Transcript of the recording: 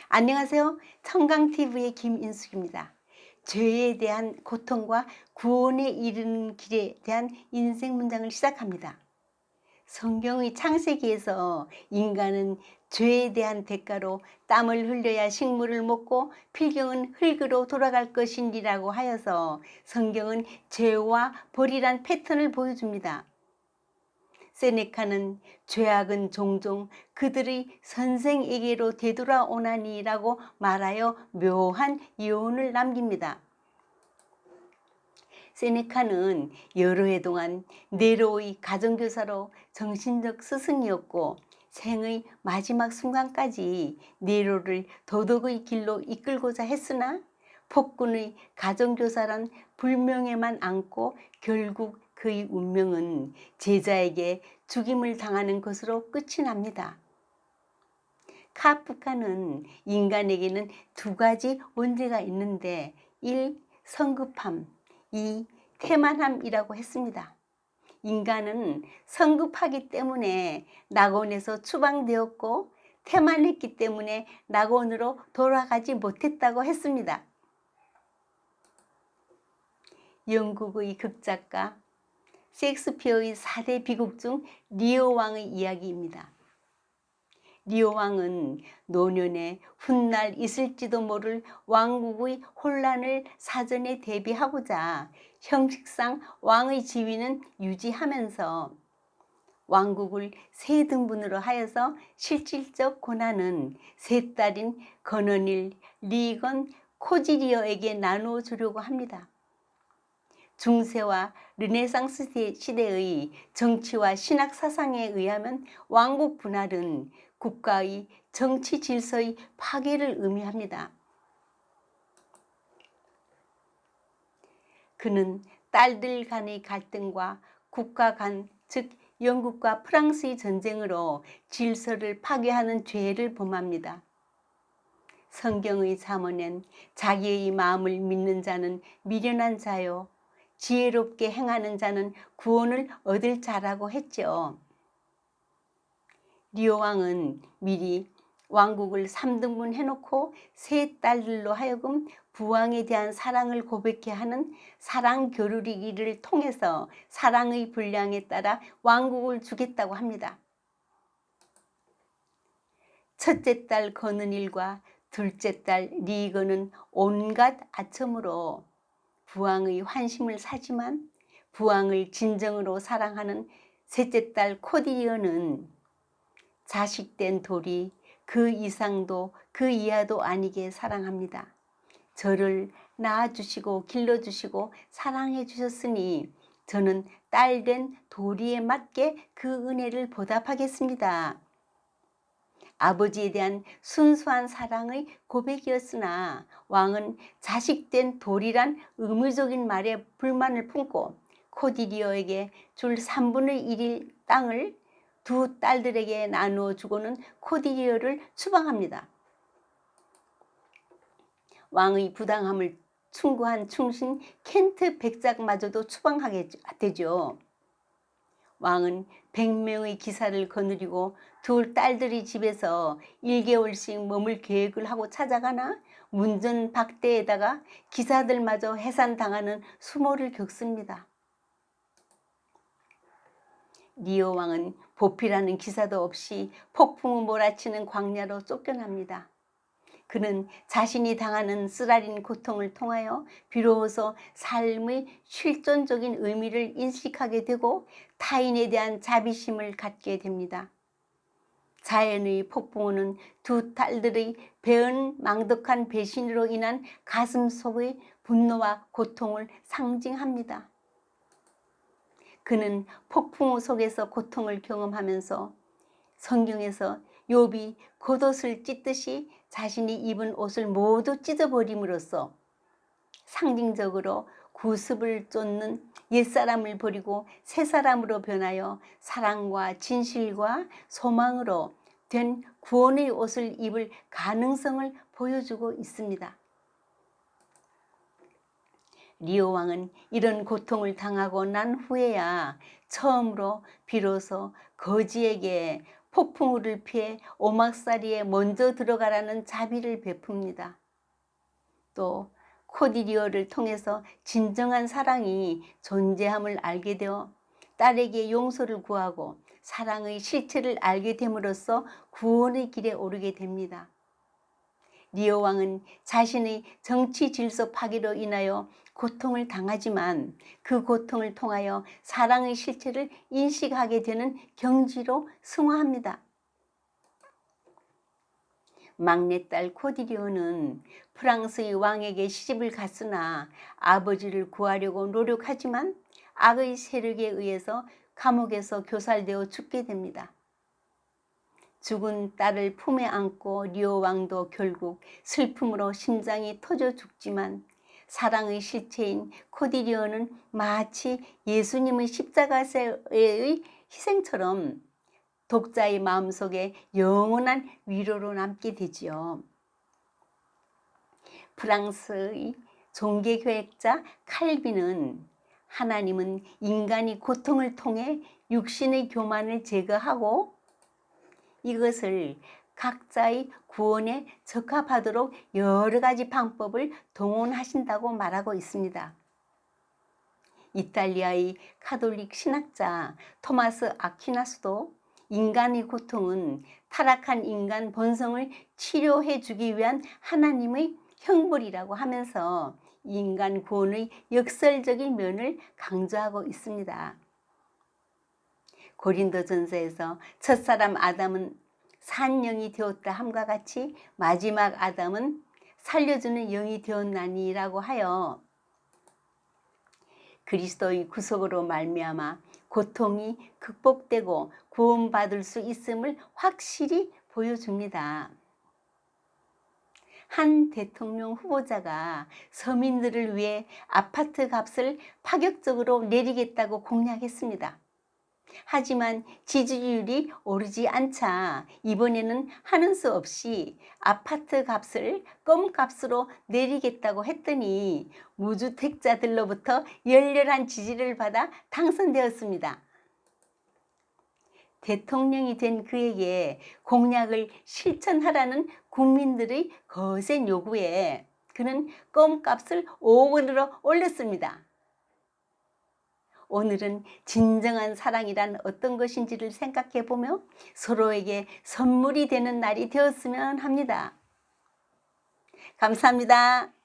안녕하세요. 청강TV의 김인숙입니다. 죄에 대한 고통과 구원에 이르는 길에 대한 인생 문장을 시작합니다. 성경의 창세기에서 인간은 죄에 대한 대가로 땀을 흘려야 식물을 먹고 필경은 흙으로 돌아갈 것이니라고 하여서 성경은 죄와 벌이란 패턴을 보여줍니다. 세네카는 죄악은 종종 그들의 선생에게로 되돌아오나니라고 말하여 묘한 이론을 남깁니다. 세네카는 여러 해 동안 네로의 가정교사로 정신적 스승이었고 생의 마지막 순간까지 네로를 도덕의 길로 이끌고자 했으나 폭군의 가정교사란 불명예만 안고 결국 그의 운명은 제자에게 죽임을 당하는 것으로 끝이 납니다. 카프카는 인간에게는 두 가지 원죄가 있는데 1. 성급함, 2. 태만함이라고 했습니다. 인간은 성급하기 때문에 낙원에서 추방되었고 태만했기 때문에 낙원으로 돌아가지 못했다고 했습니다. 영국의 극작가 셰익스피어의 4대 비극 중 리오 왕의 이야기입니다. 리오 왕은 노년에 훗날 있을지도 모를 왕국의 혼란을 사전에 대비하고자 형식상 왕의 지위는 유지하면서 왕국을 세 등분으로 하여서 실질적 권한은 세 딸인 건원일, 리건, 코지리어에게 나누어 주려고 합니다. 중세와 르네상스 시대의 정치와 신학 사상에 의하면 왕국 분할은 국가의 정치 질서의 파괴를 의미합니다. 그는 딸들 간의 갈등과 국가 간, 즉 영국과 프랑스의 전쟁으로 질서를 파괴하는 죄를 범합니다. 성경의 잠언엔 자기의 마음을 믿는 자는 미련한 자요 지혜롭게 행하는 자는 구원을 얻을 자라고 했죠. 리오 왕은 미리 왕국을 3등분 해놓고 세 딸들로 하여금 부왕에 대한 사랑을 고백해 하는 사랑 교류리기를 통해서 사랑의 분량에 따라 왕국을 주겠다고 합니다. 첫째 딸 거느닐과 둘째 딸 리건은 온갖 아첨으로 부왕의 환심을 사지만 부왕을 진정으로 사랑하는 셋째 딸 코디리어는 자식된 돌이 그 이상도 그 이하도 아니게 사랑합니다. 저를 낳아주시고 길러주시고 사랑해 주셨으니 저는 딸된 도리에 맞게 그 은혜를 보답하겠습니다. 아버지에 대한 순수한 사랑의 고백이었으나 왕은 자식된 돌이란 의무적인 말에 불만을 품고 코디리어에게 줄 3분의 1의 땅을 두 딸들에게 나누어 주고는 코디리어를 추방합니다. 왕의 부당함을 충고한 충신 켄트 백작마저도 추방하게 되죠. 왕은 100명의 기사를 거느리고 둘 딸들이 집에서 1개월씩 머물 계획을 하고 찾아가나 문전박대에다가 기사들마저 해산당하는 수모를 겪습니다. 리오 왕은 보필하는 기사도 없이 폭풍우 몰아치는 광야로 쫓겨납니다. 그는 자신이 당하는 쓰라린 고통을 통하여 비로소 삶의 실존적인 의미를 인식하게 되고 타인에 대한 자비심을 갖게 됩니다. 자연의 폭풍우는 두 딸들의 배은망덕한 배신으로 인한 가슴 속의 분노와 고통을 상징합니다. 그는 폭풍우 속에서 고통을 경험하면서 성경에서 욥이 겉옷을 찢듯이 자신이 입은 옷을 모두 찢어버림으로써 상징적으로 구습을 쫓는 옛사람을 버리고 새사람으로 변하여 사랑과 진실과 소망으로 된 구원의 옷을 입을 가능성을 보여주고 있습니다. 리오 왕은 이런 고통을 당하고 난 후에야 처음으로 비로소 거지에게 폭풍우를 피해 오막살이에 먼저 들어가라는 자비를 베풉니다. 또 코디리어를 통해서 진정한 사랑이 존재함을 알게 되어 딸에게 용서를 구하고 사랑의 실체를 알게 됨으로써 구원의 길에 오르게 됩니다. 리오 왕은 자신의 정치 질서 파괴로 인하여 고통을 당하지만 그 고통을 통하여 사랑의 실체를 인식하게 되는 경지로 승화합니다. 막내딸 코디리오는 프랑스의 왕에게 시집을 갔으나 아버지를 구하려고 노력하지만 악의 세력에 의해서 감옥에서 교살되어 죽게 됩니다. 죽은 딸을 품에 안고 리오 왕도 결국 슬픔으로 심장이 터져 죽지만 사랑의 실체인 코디리오는 마치 예수님의 십자가의 희생처럼 독자의 마음속에 영원한 위로로 남게 되지요. 프랑스의 종교교역자 칼빈은 하나님은 인간이 고통을 통해 육신의 교만을 제거하고 이것을 각자의 구원에 적합하도록 여러 가지 방법을 동원하신다고 말하고 있습니다. 이탈리아의 카톨릭 신학자 토마스 아퀴나스도 인간의 고통은 타락한 인간 본성을 치료해 주기 위한 하나님의 형벌이라고 하면서 인간 구원의 역설적인 면을 강조하고 있습니다. 고린도전서에서 첫사람 아담은 산 영이 되었다 함과 같이 마지막 아담은 살려주는 영이 되었나니라고 하여 그리스도의 구속으로 말미암아 고통이 극복되고 구원받을 수 있음을 확실히 보여줍니다. 한 대통령 후보자가 서민들을 위해 아파트 값을 파격적으로 내리겠다고 공약했습니다. 하지만 지지율이 오르지 않자 이번에는 하는 수 없이 아파트 값을 껌값으로 내리겠다고 했더니 무주택자들로부터 열렬한 지지를 받아 당선되었습니다. 대통령이 된 그에게 공약을 실천하라는 국민들의 거센 요구에 그는 껌값을 5억 원으로 올렸습니다. 오늘은 진정한 사랑이란 어떤 것인지를 생각해 보며 서로에게 선물이 되는 날이 되었으면 합니다. 감사합니다.